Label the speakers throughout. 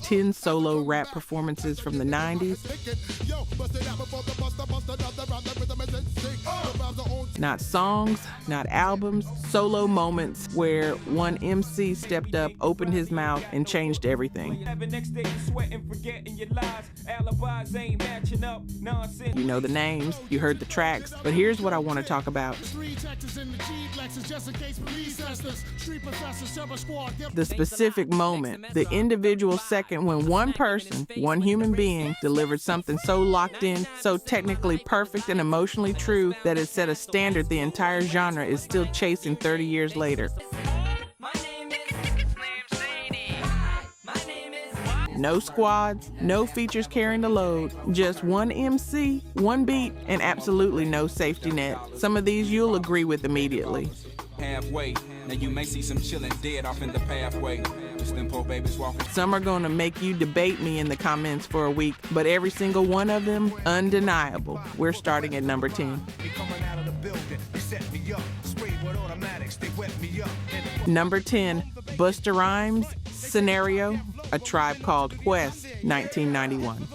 Speaker 1: 10 solo rap performances from the 90s. Not songs, not albums, solo moments where one MC stepped up, opened his mouth, and changed everything. You know the names, you heard the tracks, but here's what I want to talk about. The specific moment, the individual second when one person, one human being, delivered something so locked in, so technically perfect and emotionally true that it set a standard the entire genre is still chasing 30 years later. No squads, no features carrying the load, just one MC, one beat, and absolutely no safety net. Some of these you'll agree with immediately.
Speaker 2: Halfway, now you may see some chillin' dead off in the pathway. Just them poor babies walking.
Speaker 1: Some are gonna make you debate me in the comments for a week, but every single one of them, undeniable. We're starting at number 10. Number 10, Busta Rhymes, Scenario, A Tribe Called Quest, 1991.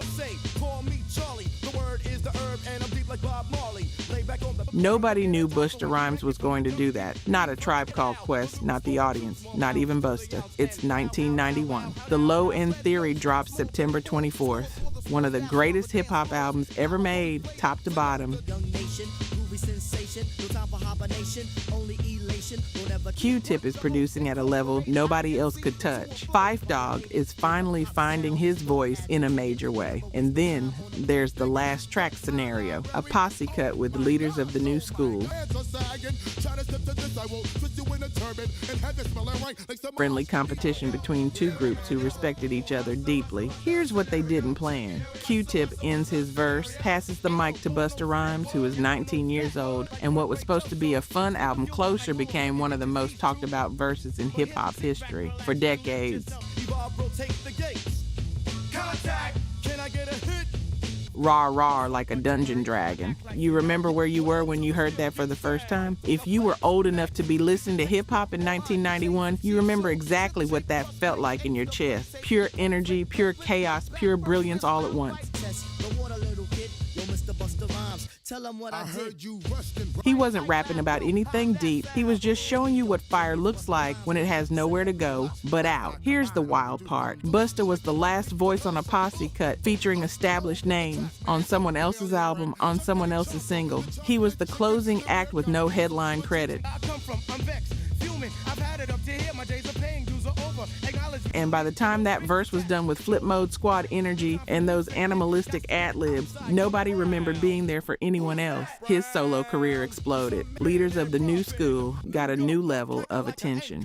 Speaker 1: Nobody knew Busta Rhymes was going to do that. Not A Tribe Called Quest, not the audience, not even Busta. It's 1991. The Low End Theory dropped September 24th. One of the greatest hip-hop albums ever made, top to bottom. Q-Tip is producing at a level nobody else could touch. Phife Dawg is finally finding his voice in a major way. And then there's the last track, Scenario, a posse cut with leaders of the new school. Friendly competition between two groups who respected each other deeply. Here's what they didn't plan. Q-Tip ends his verse, passes the mic to Busta Rhymes, who is 19 years old, and what was supposed to be a fun album, Closer, became one of the most talked about verses in hip-hop history for decades. Rah rah like a dungeon dragon. You remember where you were when you heard that for the first time? If you were old enough to be listening to hip-hop in 1991, you remember exactly what that felt like in your chest. Pure energy, pure chaos, pure brilliance all at once. He wasn't rapping about anything deep. He was just showing you what fire looks like when it has nowhere to go but out. Here's the wild part. Busta was the last voice on a posse cut featuring established names on someone else's album, on someone else's single. He was the closing act with no headline credit. And by the time that verse was done with flip mode squad energy and those animalistic ad-libs, nobody remembered being there for anyone else. His solo career exploded. Leaders of the new school got a new level of attention.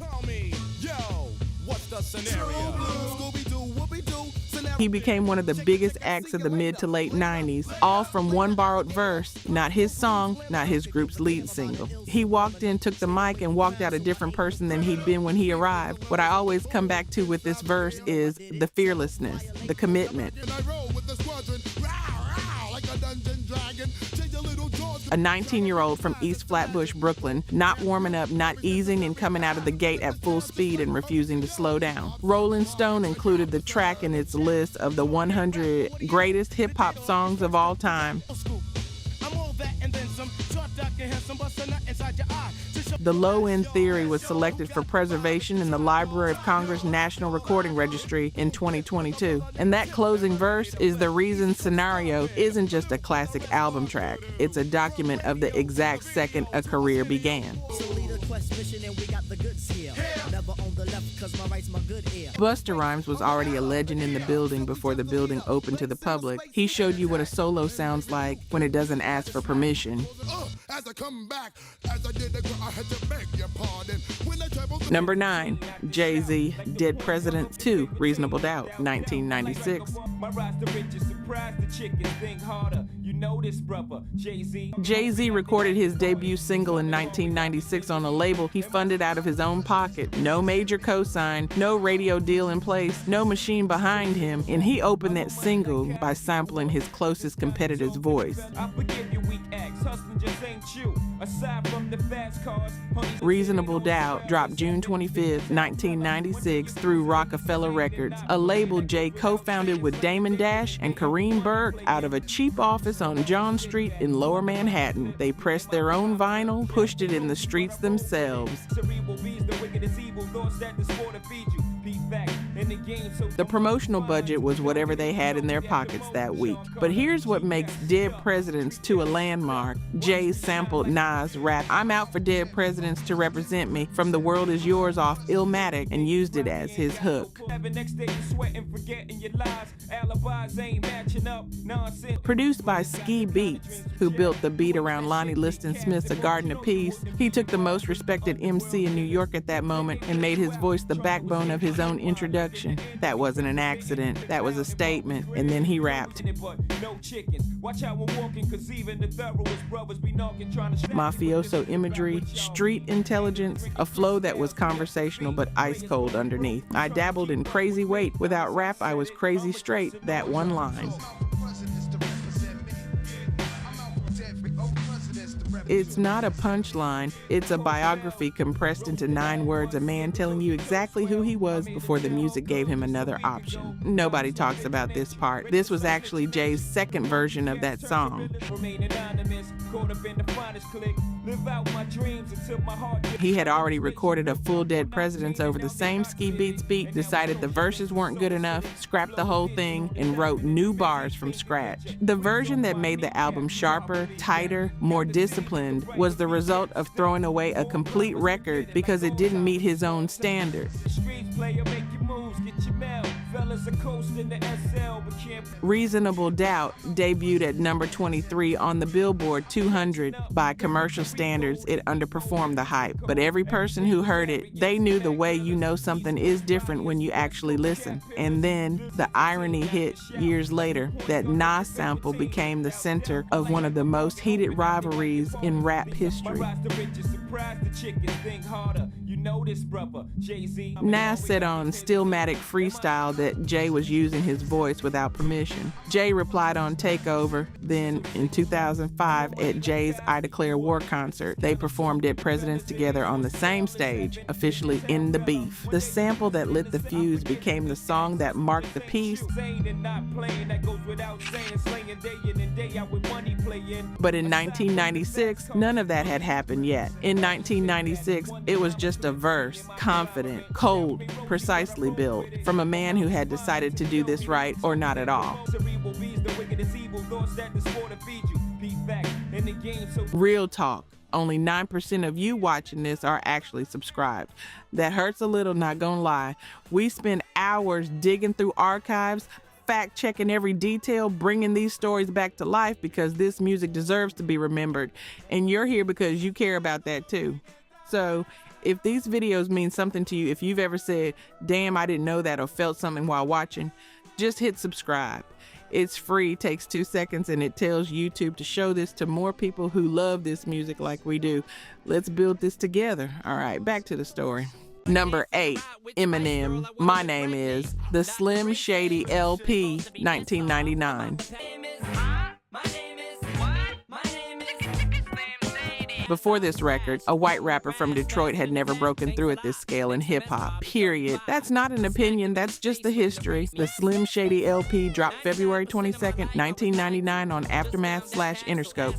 Speaker 1: He became one of the biggest acts of the mid to late 90s, all from one borrowed verse, not his song, not his group's lead single. He walked in, took the mic, and walked out a different person than he'd been when he arrived. What I always come back to with this verse is the fearlessness, the commitment. A 19-year-old from East Flatbush, Brooklyn, not warming up, not easing, and coming out of the gate at full speed and refusing to slow down. Rolling Stone included the track in its list of the 100 greatest hip-hop songs of all time. The Low End Theory was selected for preservation in the Library of Congress National Recording Registry in 2022. And that closing verse is the reason Scenario isn't just a classic album track. It's a document of the exact second a career began. Busta Rhymes was already a legend in the building before the building opened to the public. He showed you what a solo sounds like when it doesn't ask for permission. Number 9, Jay-Z, Dead Presidents 2, Reasonable Doubt, 1996. Jay-Z recorded his debut single in 1996 on a label he funded out of his own pocket. No major cosign, no radio deal in place, no machine behind him, and he opened that single by sampling his closest competitor's voice.
Speaker 2: I forgive you weak acts, hustling just ain't you. Aside from the fast cars,
Speaker 1: Reasonable Doubt dropped June 25, 1996 through Rockefeller Records, a label Jay co-founded with Damon Dash and Kareem Burke out of a cheap office on John Street in Lower Manhattan. They pressed their own vinyl, pushed it in the streets themselves. The promotional budget was whatever they had in their pockets that week. But here's what makes Dead Presidents to a landmark. Jay sampled Nas' rap, "I'm out for dead presidents to represent me," from The World Is Yours off Illmatic, and used it as his hook. Produced by Ski Beats, who built the beat around Lonnie Liston Smith's A Garden of Peace, he took the most respected MC in New York at that moment and made his voice the backbone of his own introduction. That wasn't an accident, that was a statement, and then he rapped. Mafioso imagery, street intelligence, a flow that was conversational but ice cold underneath. I dabbled in crazy weight. Without rap, I was crazy straight. That one line. It's not a punchline, it's a biography compressed into 9 words, a man telling you exactly who he was before the music gave him another option. Nobody talks about this part. This was actually Jay's second version of that song. He had already recorded a full Dead Presidents over the same Ski Beats beat, decided the verses weren't good enough, scrapped the whole thing, and wrote new bars from scratch. The version that made the album sharper, tighter, more disciplined was the result of throwing away a complete record because it didn't meet his own standard. Reasonable Doubt debuted at number 23 on the Billboard 200. By commercial standards, it underperformed the hype, but every person who heard it, they knew the way you know something is different when you actually listen. And then the irony hit years later that Nas sample became the center of one of the most heated rivalries in rap history. Nas said on Stillmatic Freestyle that Jay was using his voice without permission. Jay replied on Takeover. Then in 2005 at Jay's I Declare War concert, they performed Dead Presidents together on the same stage, officially in the beef. The sample that lit the fuse became the song that marked the peace. But in 1996, none of that had happened yet. In 1996, it was just a verse, confident, cold, precisely built, from a man who had decided to do this right or not at all. Real talk. Only 9% of you watching this are actually subscribed. That hurts a little, not gonna lie. We spend hours digging through archives, fact-checking every detail, bringing these stories back to life because this music deserves to be remembered. And you're here because you care about that too. So if these videos mean something to you, if you've ever said, "Damn, I didn't know that," or felt something while watching, just hit subscribe. It's free, takes 2 seconds, and it tells YouTube to show this to more people who love this music like we do. Let's build this together. All right, back to the story. Number 8, Eminem, My Name Is, the Slim Shady LP, 1999. Before this record, a white rapper from Detroit had never broken through at this scale in hip-hop, period. That's not an opinion, that's just the history. The Slim Shady LP dropped February 22nd, 1999 on Aftermath/Interscope.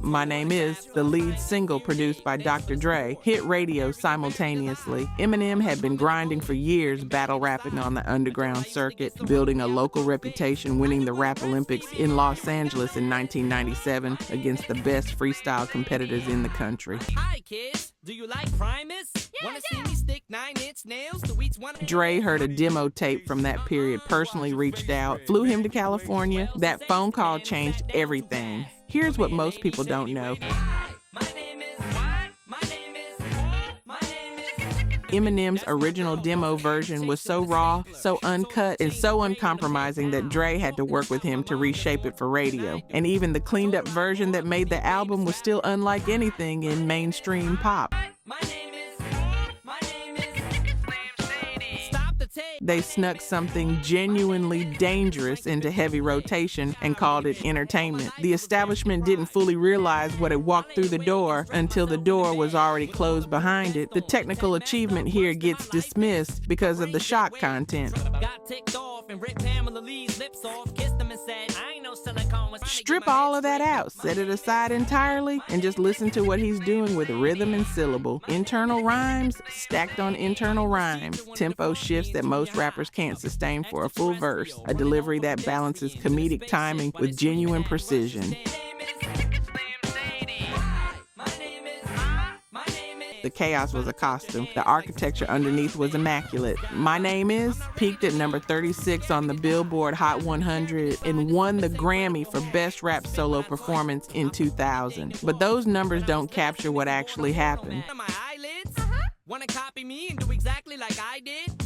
Speaker 1: My Name Is, the lead single produced by Dr. Dre, hit radio simultaneously. Eminem had been grinding for years, battle rapping on the underground circuit, building a local reputation, winning the Rap Olympics in Los Angeles in 1997 against the best freestyle competitors in the country.
Speaker 3: Hi kids, do you like Primus? Wanna see me stick 9-inch nails to each one?
Speaker 1: Dre heard a demo tape from that period, personally reached out, flew him to California. That phone call changed everything. Here's what most people don't know. Eminem's original demo version was so raw, so uncut, and so uncompromising that Dre had to work with him to reshape it for radio. And even the cleaned up version that made the album was still unlike anything in mainstream pop. They snuck something genuinely dangerous into heavy rotation and called it entertainment. The establishment didn't fully realize what had walked through the door until the door was already closed behind it. The technical achievement here gets dismissed because of the shock content.
Speaker 3: Got ticked off and ripped Pamela Lee's lips off, kissed him and said, I ain't no silicone.
Speaker 1: Strip all of that out, set it aside entirely, and just listen to what he's doing with rhythm and syllable. Internal rhymes stacked on internal rhymes. Tempo shifts that most rappers can't sustain for a full verse. A delivery that balances comedic timing with genuine precision. The chaos was a costume. The architecture underneath was immaculate. My Name Is peaked at number 36 on the Billboard Hot 100 and won the Grammy for Best Rap Solo Performance in 2000. But those numbers don't capture what actually happened.
Speaker 3: Wanna copy me and do exactly like I did?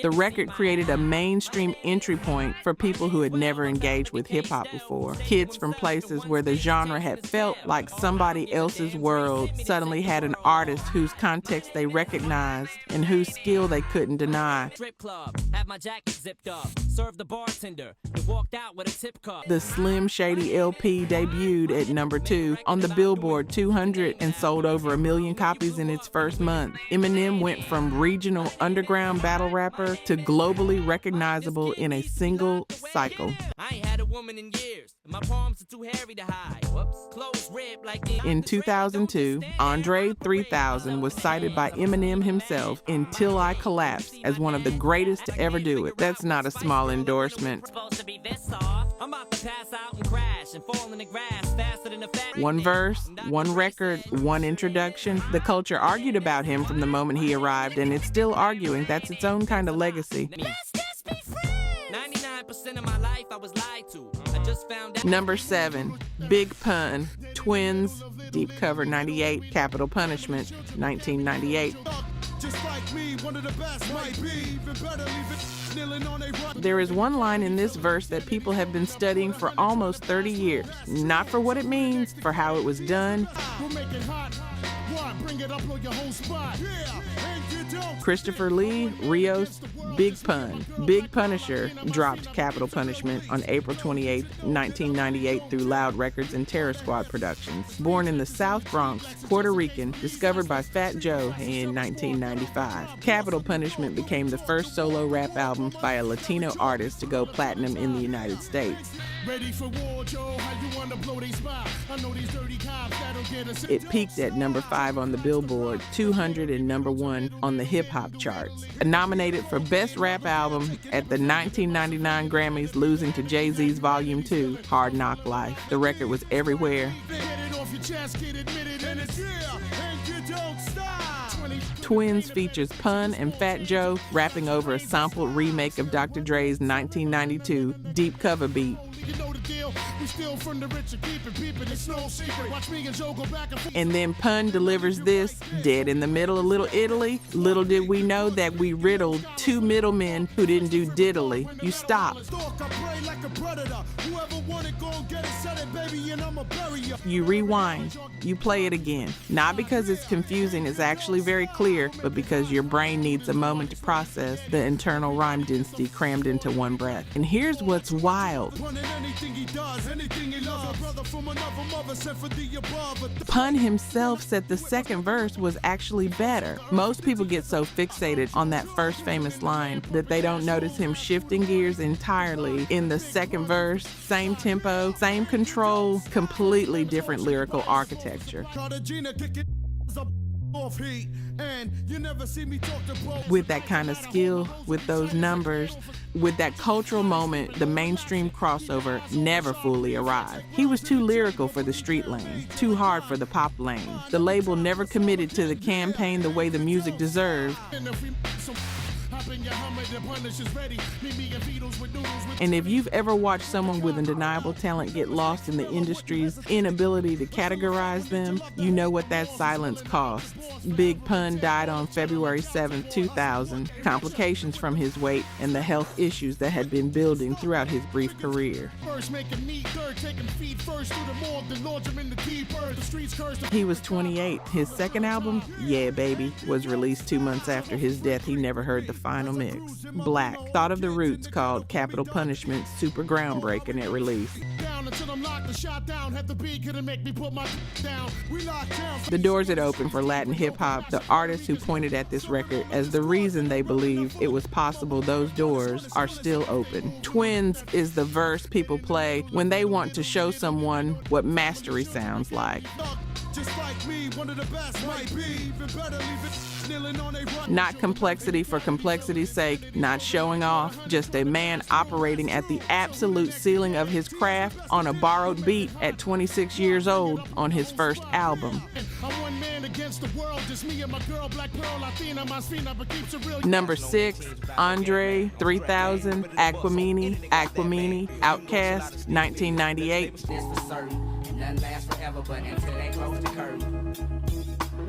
Speaker 1: The record created a mainstream entry point for people who had never engaged with hip-hop before. Kids from places where the genre had felt like somebody else's world suddenly had an artist whose context they recognized and whose skill they couldn't deny.
Speaker 3: Strip club, had my jacket zipped up, served the bartender, and walked out with a tip cup.
Speaker 1: The Slim Shady LP debuted at number 2 on the Billboard 200 and sold over 1 million copies in its first month. Eminem went from regional underground battle rapper to globally recognizable in a single cycle.
Speaker 3: I ain't had a woman in years. My palms are too hairy to hide. Whoops. Clothes ripped like the...
Speaker 1: In 2002, André 3000 was cited by Eminem himself in Till I Collapse as one of the greatest to ever do it. That's not a small endorsement.
Speaker 3: Supposed to be this soft. I'm about to pass out and crash and fall in the grass faster than a fat...
Speaker 1: One verse, one record, one introduction. The culture argued about him from the moment he arrived, and it's still arguing. That's its own kind of legacy.
Speaker 3: 99% of my life I was lied to. I just found out.
Speaker 1: Number 7, Big Pun, Twinz, Deep Cover 98, Capital Punishment, 1998. There is one line in this verse that people have been studying for almost 30 years. Not for what it means, for how it was done. Christopher Lee, Rios, Big Pun. Big Punisher dropped Capital Punishment on April 28, 1998 through Loud Records and Terror Squad Productions. Born in the South Bronx, Puerto Rican, discovered by Fat Joe in 1995. Capital Punishment became the first solo rap album by a Latino artist to go platinum in the United States. It peaked at number 5 on the Billboard 200 and number 1 on the hip-hop charts. Nominated for Best Rap Album at the 1999 Grammys, losing to Jay-Z's Volume 2, Hard Knock Life. The record was everywhere. Twinz features Pun and Fat Joe rapping over a sampled remake of Dr. Dre's 1992 Deep Cover beat. And then Pun delivers this, dead in the middle of Little Italy. Little did we know that we riddled 2 middlemen who didn't do diddly. You stop. You rewind. You play it again. Not because it's confusing, it's actually very clear, but because your brain needs a moment to process the internal rhyme density crammed into one breath. And here's what's wild. Pun himself said the second verse was actually better. Most people get so fixated on that first famous line that they don't notice him shifting gears entirely in the second verse. Same tempo, same control, completely different lyrical architecture. With that kind of skill, with those numbers, with that cultural moment, the mainstream crossover never fully arrived. He was too lyrical for the street lane, too hard for the pop lane. The label never committed to the campaign the way the music deserved. And if you've ever watched someone with undeniable talent get lost in the industry's inability to categorize them, you know what that silence costs. Big Pun son died on February 7, 2000, complications from his weight and the health issues that had been building throughout his brief career. He was 28. His second album, Yeah Baby, was released 2 months after his death. He never heard the final mix. Black thought of the Roots called Capital Punishment super groundbreaking at release. The doors had opened for Latin hip-hop. The artists who pointed at this record as the reason they believe it was possible, those doors are still open. Twinz is the verse people play when they want to show someone what mastery sounds like. Not complexity for complexity's sake, not showing off, just a man operating at the absolute ceiling of his craft on a borrowed beat at 26 years old on his first album. Number 6, André, 3000, Aquemini, Outkast, 1998.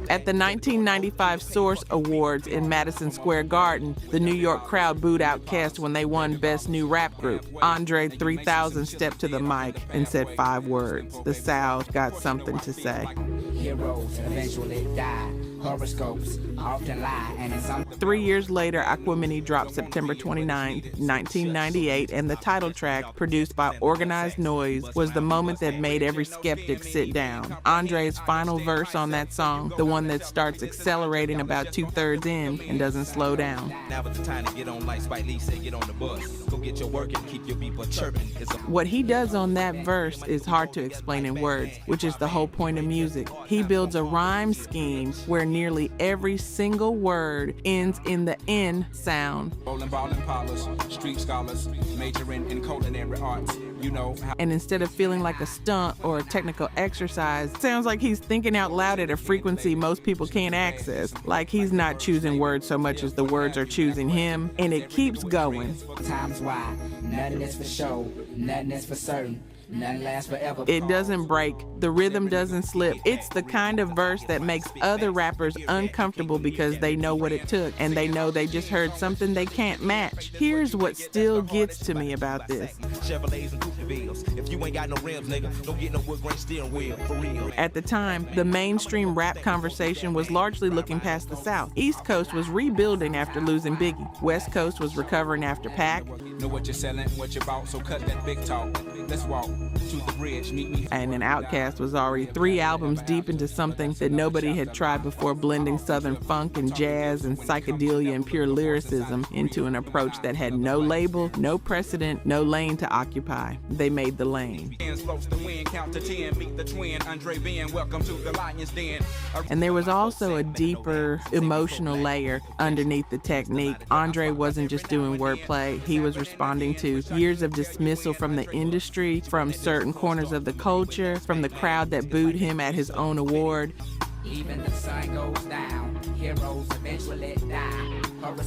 Speaker 1: At the 1995 Source Awards in Madison Square Garden, the New York crowd booed Outkast when they won Best New Rap Group. André 3000 stepped to the mic and said 5 words. The South got something to say. Heroes eventually die. Horoscopes often lie, and in some 3 years later, Aquemini dropped September 29, 1998, and the title track, produced by Organized Noise, was the moment that made every skeptic sit down. André's final verse on that song, the one that starts accelerating about 2/3 in and doesn't slow down. Now it's the time to get on, like Spike Lee said, get on the bus. Go get your work and keep your people chirping. What he does on that verse is hard to explain in words, which is the whole point of music. He builds a rhyme scheme where nearly every single word ends in the N sound. Street scholars, majoring in culinary arts. And instead of feeling like a stunt or a technical exercise, it sounds like he's thinking out loud at a frequency most people can't access. Like he's not choosing words so much as the words are choosing him, and it keeps going. Times why, nothing is for show, nothing is for certain. None lasts forever. It doesn't break. The rhythm doesn't slip. It's the kind of verse that makes other rappers uncomfortable because they know what it took and they know they just heard something they can't match. Here's what still gets to me about this. At the time, the mainstream rap conversation was largely looking past the South. East Coast was rebuilding after losing Biggie. West Coast was recovering after Pac. Know what you're selling, what you're about, so cut that big talk. Let's walk to the bridge, meet me. And then Outkast was already 3 albums deep into something that nobody had tried before, blending southern funk and jazz and psychedelia and pure lyricism into an approach that had no label, no precedent, no lane to occupy. They made the lane. And there was also a deeper emotional layer underneath the technique. André wasn't just doing wordplay. He was responding to years of dismissal from the industry, from certain corners of the culture, from the crowd that booed him at his own award. Even the sun goes down, heroes eventually die.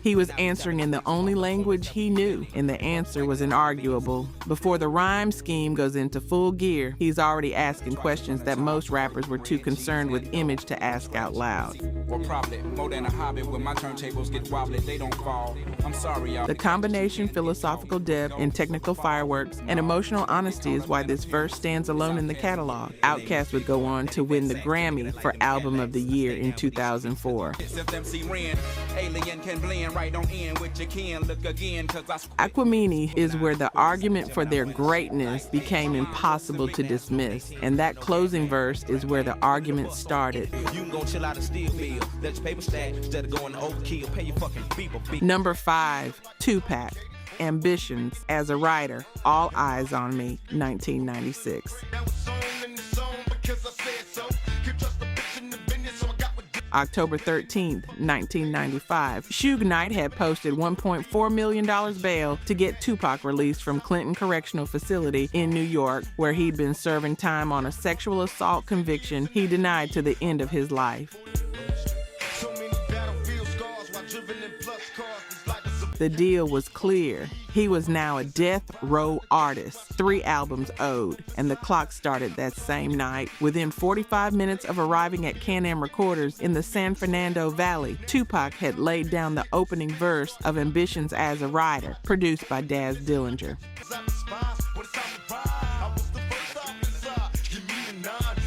Speaker 1: He was answering in the only language he knew, and the answer was inarguable. Before the rhyme scheme goes into full gear, he's already asking questions that most rappers were too concerned with image to ask out loud. Or probably more than a hobby when my turntables get wobbly, they don't fall. I'm sorry, y'all. The combination philosophical depth and technical fireworks and emotional honesty is why this verse stands alone in the catalog. Outkast would go on to win the Grammy for Album of the Year in 2004. Aquemini is where the argument for their greatness became impossible to dismiss, and that closing verse is where the argument started. Number 5, Tupac, Ambitionz, As a Writer, All Eyez on Me, 1996. October 13th, 1995, Suge Knight had posted $1.4 million bail to get Tupac released from Clinton Correctional Facility in New York, where he'd been serving time on a sexual assault conviction he denied to the end of his life. The The deal was clear. He was now a death row artist, 3 albums owed, and the clock started that same night. Within 45 minutes of arriving at Can-Am Recorders in the San Fernando Valley, Tupac had laid down the opening verse of Ambitionz as a Rider, produced by Daz Dillinger.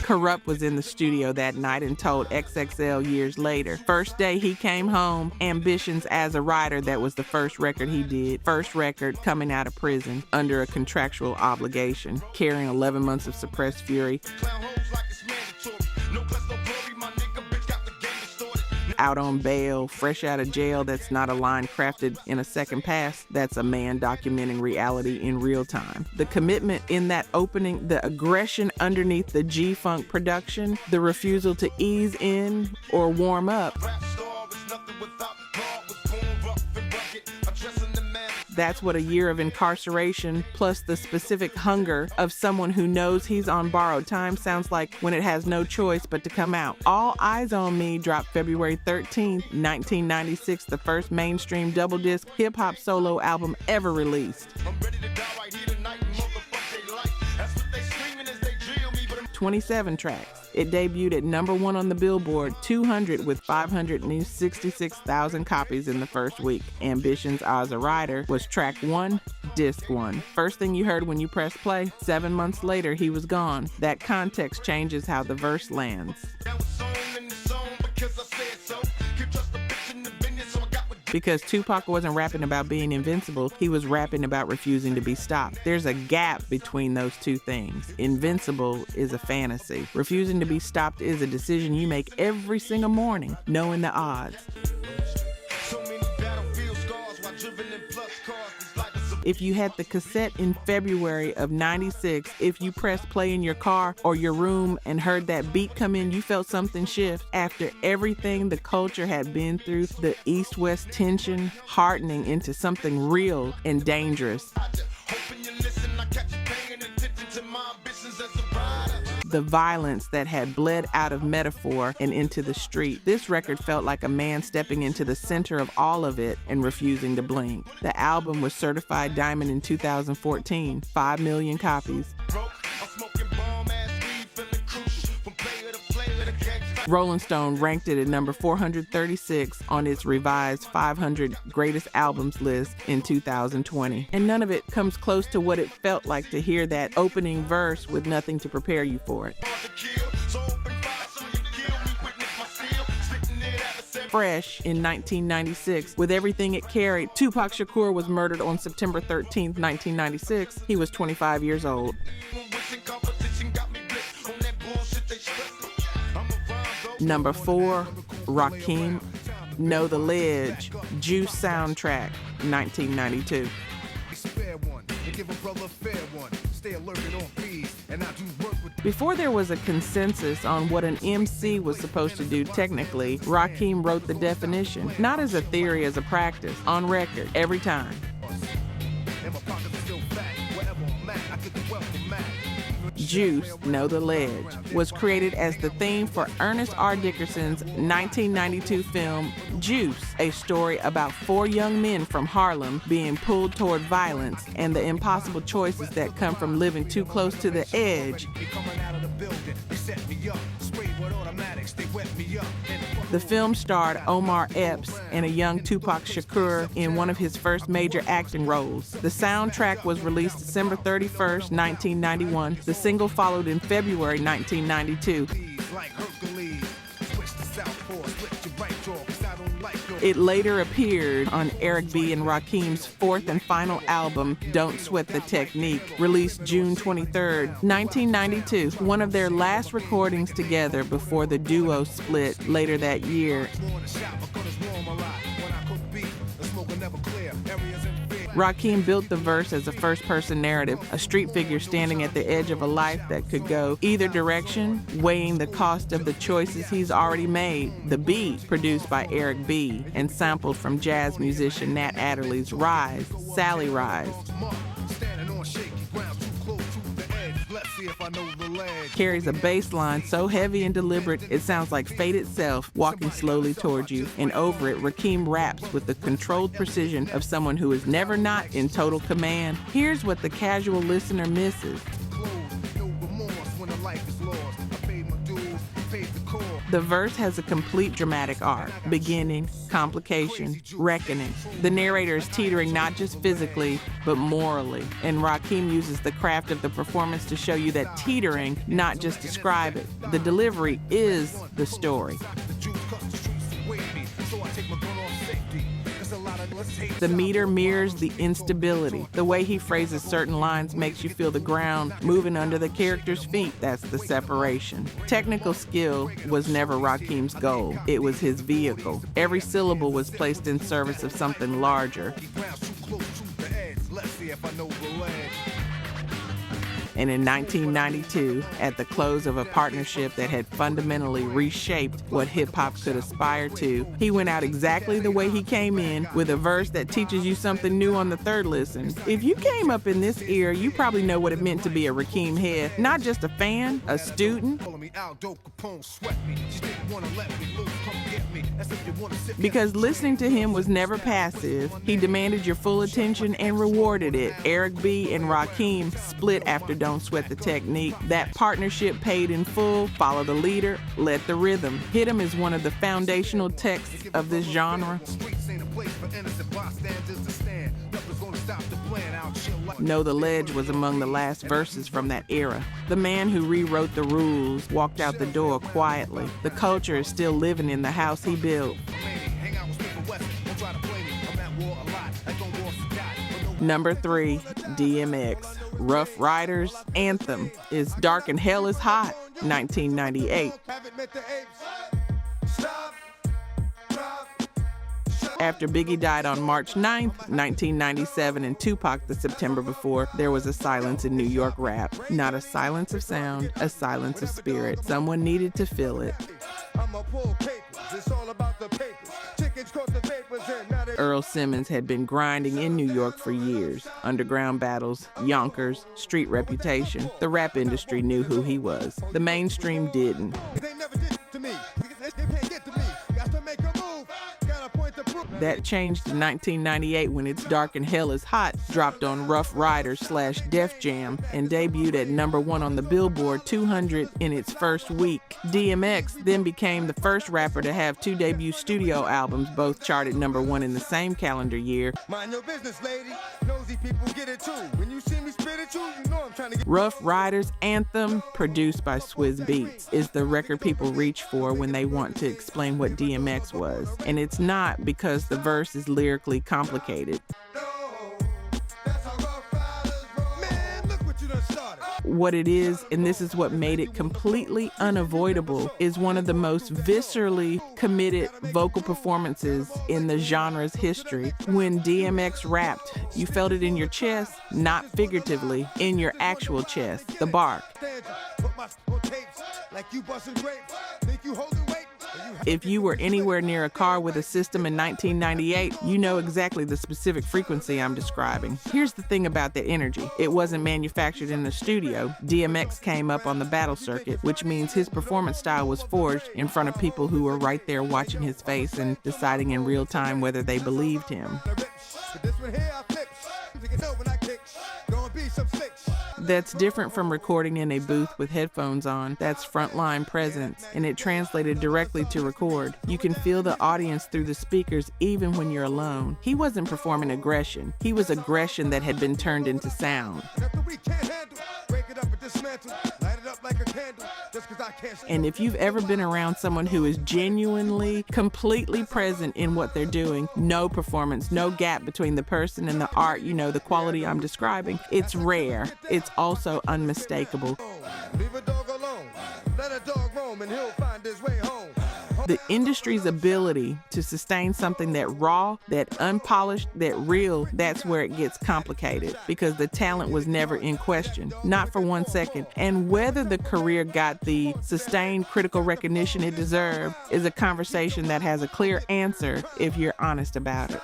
Speaker 1: Kurupt was in the studio that night and told XXL years later, first day he came home, Ambitionz as a Rider, that was the first record he did. First record coming out of prison under a contractual obligation, carrying 11 months of suppressed fury. Out on bail, fresh out of jail, that's not a line crafted in a second pass. That's a man documenting reality in real time. The commitment in that opening, the aggression underneath the G-Funk production, the refusal to ease in or warm up. That's what a year of incarceration plus the specific hunger of someone who knows he's on borrowed time sounds like when it has no choice but to come out. All Eyez on Me dropped February 13th, 1996, the first mainstream double disc hip-hop solo album ever released. 27 tracks. It debuted at #1 on the Billboard 200 with 566,000 copies in the first week. Ambitionz as a Rider was track 1, disc 1. First thing you heard when you pressed play, 7 months later he was gone. That context changes how the verse lands. Because Tupac wasn't rapping about being invincible, he was rapping about refusing to be stopped. There's a gap between those two things. Invincible is a fantasy. Refusing to be stopped is a decision you make every single morning, knowing the odds. If you had the cassette in February of '96, if you pressed play in your car or your room and heard that beat come in, you felt something shift. After everything the culture had been through, the East-West tension hardening into something real and dangerous. The violence that had bled out of metaphor and into the street. This record felt like a man stepping into the center of all of it and refusing to blink. The album was certified diamond in 2014, 5 million copies. Rolling Stone ranked it at number 436 on its revised 500 greatest albums list in 2020. And none of it comes close to what it felt like to hear that opening verse with nothing to prepare you for it. Fresh in 1996, with everything it carried, Tupac Shakur was murdered on September 13th, 1996. He was 25 years old. Number 4, Rakim, Know the Ledge, Juice soundtrack, 1992. Before there was a consensus on what an MC was supposed to do technically, Rakim wrote the definition, not as a theory, as a practice, on record, every time. Juice, Know the Ledge, was created as the theme for Ernest R. Dickerson's 1992 film Juice, a story about 4 young men from Harlem being pulled toward violence and the impossible choices that come from living too close to the edge. The film starred Omar Epps and a young Tupac Shakur in one of his first major acting roles. The soundtrack was released December 31st, 1991. The single followed in February 1992. It later appeared on Eric B. and Rakim's 4th and final album, Don't Sweat the Technique, released June 23rd, 1992, one of their last recordings together before the duo split later that year. Rakim built the verse as a first-person narrative, a street figure standing at the edge of a life that could go either direction, weighing the cost of the choices he's already made. The beat, produced by Eric B. and sampled from jazz musician Nat Adderley's Rise, Sally Rise. carries a bass line so heavy and deliberate it sounds like fate itself walking slowly towards you, and over it, Rakim raps with the controlled precision of someone who is never not in total command. Here's what the casual listener misses. The verse has a complete dramatic arc, beginning, complication, reckoning. The narrator is teetering not just physically, but morally. And Rakim uses the craft of the performance to show you that teetering, not just describe it. The delivery is the story. The meter mirrors the instability. The way he phrases certain lines makes you feel the ground moving under the character's feet. That's the separation. Technical skill was never Rakim's goal. It was his vehicle. Every syllable was placed in service of something larger. And in 1992, at the close of a partnership that had fundamentally reshaped what hip-hop could aspire to, he went out exactly the way he came in, with a verse that teaches you something new on the third listen. If you came up in this era, you probably know what it meant to be a Rakim head, not just a fan, a student. Because listening to him was never passive. He demanded your full attention and rewarded it. Eric B. and Rakim split after Don't Sweat the Technique. That partnership paid in full. Follow the leader, let the rhythm. Hit 'em is one of the foundational texts of this genre. Know the Ledge was among the last verses from that era. The man who rewrote the rules walked out the door quietly. The culture is still living in the house he built. Number 3, DMX. Ruff Ryders' Anthem is Dark and Hell is Hot, 1998. After Biggie died on March 9th, 1997, and Tupac the September before, there was a silence in New York rap. Not a silence of sound, a silence of spirit. Someone needed to fill it. Earl Simmons had been grinding in New York for years. Underground battles, Yonkers, street reputation. The rap industry knew who he was. The mainstream didn't. That changed in 1998 when It's Dark and Hell is Hot dropped on Rough Riders / Def Jam and debuted at #1 on the Billboard 200 in its first week. DMX then became the first rapper to have 2 debut studio albums, both charted #1 in the same calendar year. Mind your business, lady. Nosy people get it too. When you see me spit at you, you know I'm trying to get. Rough Riders' Anthem, produced by Swizz Beatz, is the record people reach for when they want to explain what DMX was. And it's not because the verse is lyrically complicated. What it is, and this is what made it completely unavoidable, is one of the most viscerally committed vocal performances in the genre's history. When DMX rapped, you felt it in your chest, not figuratively, in your actual chest, the bark. If you were anywhere near a car with a system in 1998, you know exactly the specific frequency I'm describing. Here's the thing about that energy. It wasn't manufactured in the studio. DMX came up on the battle circuit, which means his performance style was forged in front of people who were right there watching his face and deciding in real time whether they believed him. That's different from recording in a booth with headphones on. That's frontline presence, and it translated directly to record. You can feel the audience through the speakers even when you're alone. He wasn't performing aggression. He was aggression that had been turned into sound. And if you've ever been around someone who is genuinely, completely present in what they're doing, no performance, no gap between the person and the art, you know, the quality I'm describing, it's rare. It's also unmistakable. Leave a dog alone. Let a dog roam and he'll find his way home. The industry's ability to sustain something that raw, that unpolished, that real, that's where it gets complicated, because the talent was never in question, not for 1 second. And whether the career got the sustained critical recognition it deserved is a conversation that has a clear answer if you're honest about it.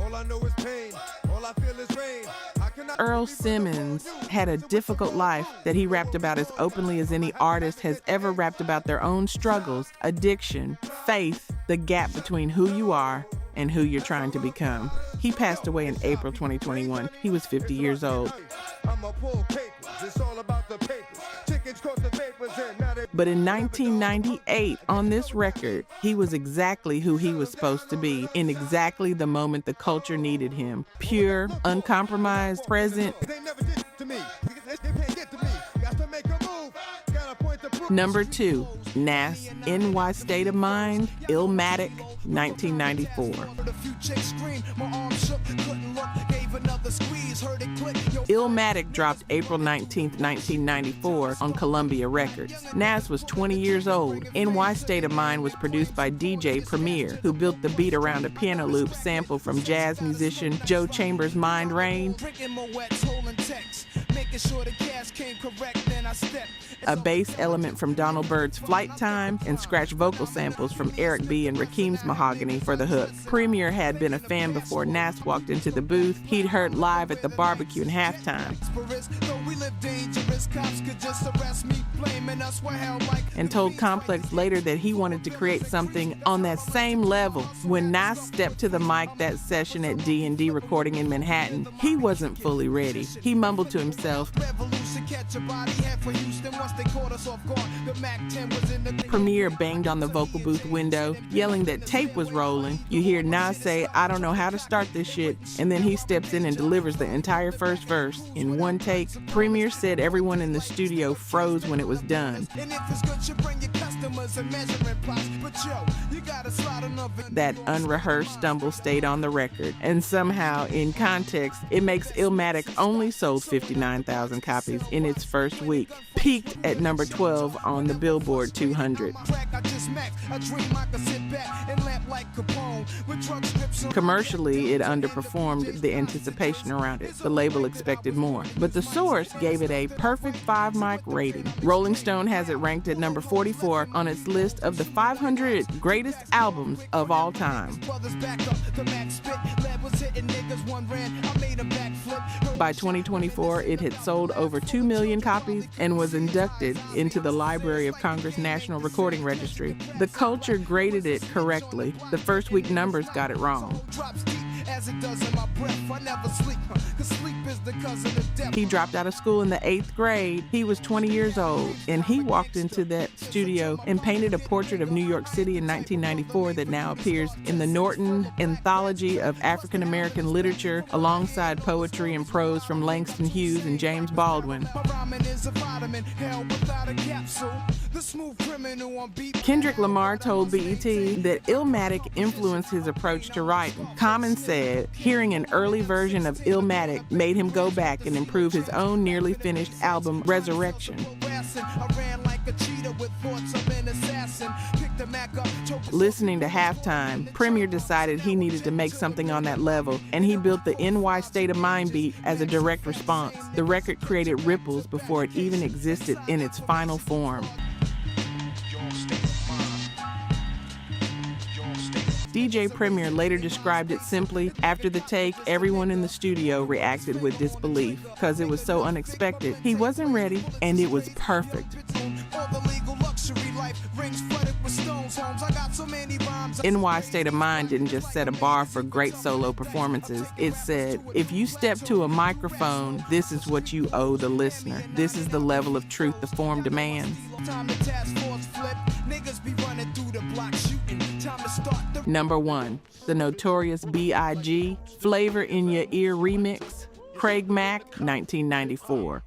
Speaker 1: All I know is pain. All I feel is rain. I cannot Earl Simmons had a difficult life that he rapped about as openly as any artist has ever rapped about their own struggles, addiction, faith, the gap between who you are and who you're trying to become. He passed away in April 2021. He was 50 years old. But in 1998, on this record, he was exactly who he was supposed to be in exactly the moment the culture needed him. Pure, uncompromised, present. Number 2, Nas, N.W.A. State of Mind, Illmatic, 1994. Illmatic dropped April 19th, 1994 on Columbia Records. Nas was 20 years old. N.W.A. State of Mind was produced by DJ Premier, who built the beat around a piano loop sample from jazz musician Joe Chambers' Mind Rain, a bass element from Donald Byrd's Flight Time, and scratch vocal samples from Eric B. and Rakim's Mahogany for the hook. Premier had been a fan before Nas walked into the booth. He'd heard live at the barbecue in halftime and told Complex later that he wanted to create something on that same level. When Nas stepped to the mic that session at D&D recording in Manhattan, he wasn't fully ready. He mumbled to himself. Premier banged on the vocal booth window, yelling that tape was rolling. You hear Nas say, "I don't know how to start this shit," and then he steps in and delivers the entire first verse in one take. Premier said everyone in the studio froze when it was done. That unrehearsed stumble stayed on the record, and somehow, in context, it makes Illmatic only sold 59,000 copies in its first week, peaked at number 12 on the Billboard 200. Commercially, it underperformed the anticipation around it. The label expected more, but The Source gave it a perfect 5-mic rating. Rolling Stone has it ranked at number 44 on its list of the 500 greatest albums of all time. By 2024, it had sold over 2 million copies and was inducted into the Library of Congress National Recording Registry. The culture graded it correctly. The first week numbers got it wrong. He dropped out of school in the 8th grade. He was 20 years old, and he walked into that studio and painted a portrait of New York City in 1994 that now appears in the Norton Anthology of African American Literature alongside poetry and prose from Langston Hughes and James Baldwin. Kendrick Lamar told BET that Illmatic influenced his approach to writing. Common said hearing an early version of Illmatic made him go back and improve his own nearly finished album, Resurrection. Listening to Halftime, Premier decided he needed to make something on that level, and he built the N.W.A. State of Mind beat as a direct response. The record created ripples before it even existed in its final form. DJ Premier later described it simply, after the take, everyone in the studio reacted with disbelief because it was so unexpected. He wasn't ready, and it was perfect. N.W.A. State of Mind didn't just set a bar for great solo performances. It said, if you step to a microphone, this is what you owe the listener. This is the level of truth the form demands. Number 1, the Notorious B.I.G. Flavor in Your Ear remix, Craig Mack, 1994.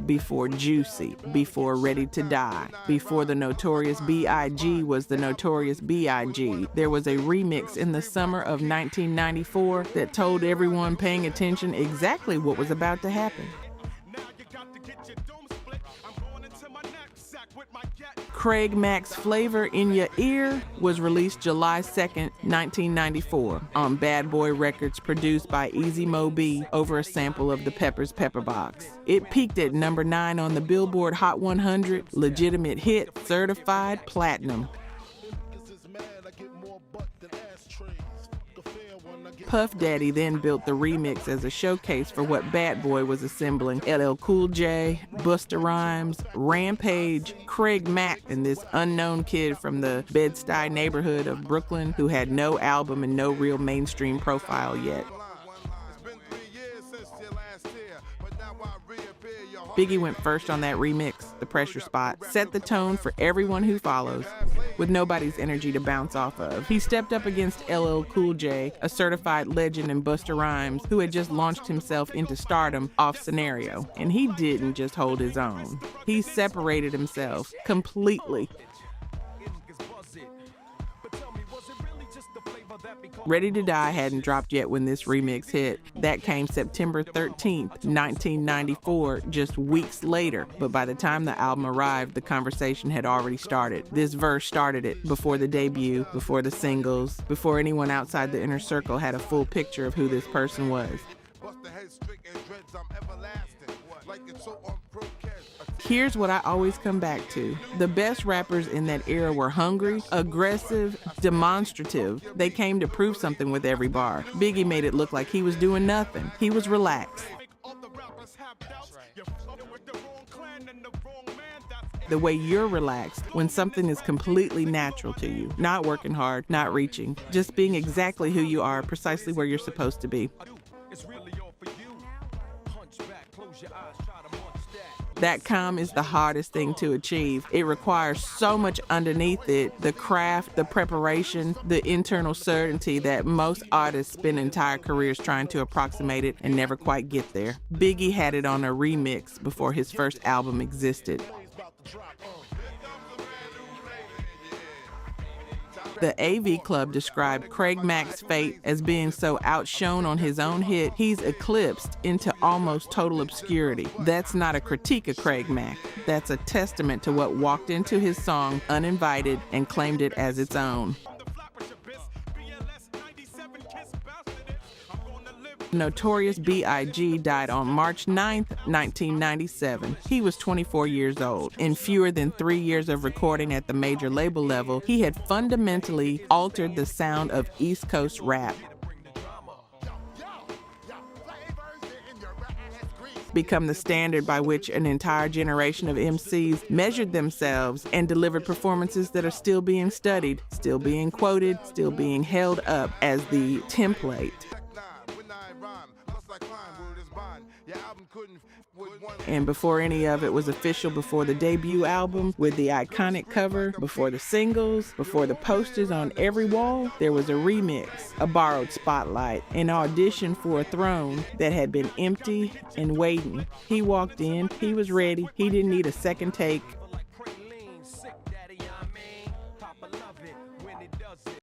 Speaker 1: Before Juicy, before Ready to Die, before the Notorious B.I.G. was the Notorious B.I.G., there was a remix in the summer of 1994 that told everyone paying attention exactly what was about to happen. Craig Mack's Flavor in Your Ear was released July 2nd, 1994 on Bad Boy Records, produced by Easy Mo B over a sample of the Pepper's Pepper Box. It peaked at number 9 on the Billboard Hot 100, legitimate hit, certified platinum. Puff Daddy then built the remix as a showcase for what Bad Boy was assembling. LL Cool J, Busta Rhymes, Rampage, Craig Mack, and this unknown kid from the Bed-Stuy neighborhood of Brooklyn who had no album and no real mainstream profile yet. Biggie went first on that remix, The Pressure Spot, set the tone for everyone who follows, with nobody's energy to bounce off of. He stepped up against LL Cool J, a certified legend in Busta Rhymes, who had just launched himself into stardom off Scenario. And he didn't just hold his own. He separated himself completely. Ready to Die hadn't dropped yet when this remix hit. That came September 13th, 1994, just weeks later. But by the time the album arrived, the conversation had already started. This verse started it before the debut, before the singles, before anyone outside the inner circle had a full picture of who this person was. Here's what I always come back to. The best rappers in that era were hungry, aggressive, demonstrative. They came to prove something with every bar. Biggie made it look like he was doing nothing. He was relaxed. The way you're relaxed when something is completely natural to you. Not working hard, not reaching. Just being exactly who you are, precisely where you're supposed to be. That calm is the hardest thing to achieve. It requires so much underneath it, the craft, the preparation, the internal certainty that most artists spend entire careers trying to approximate it and never quite get there. Biggie had it on a remix before his first album existed. The AV Club described Craig Mack's fate as being so outshone on his own hit, he's eclipsed into almost total obscurity. That's not a critique of Craig Mack. That's a testament to what walked into his song uninvited and claimed it as its own. Notorious B.I.G. died on March 9th, 1997. He was 24 years old. In fewer than 3 years of recording at the major label level, he had fundamentally altered the sound of East Coast rap. Become the standard by which an entire generation of MCs measured themselves and delivered performances that are still being studied, still being quoted, still being held up as the template. And before any of it was official, before the debut album with the iconic cover, before the singles, before the posters on every wall, there was a remix, a borrowed spotlight, an audition for a throne that had been empty and waiting. He walked in, he was ready, he didn't need a second take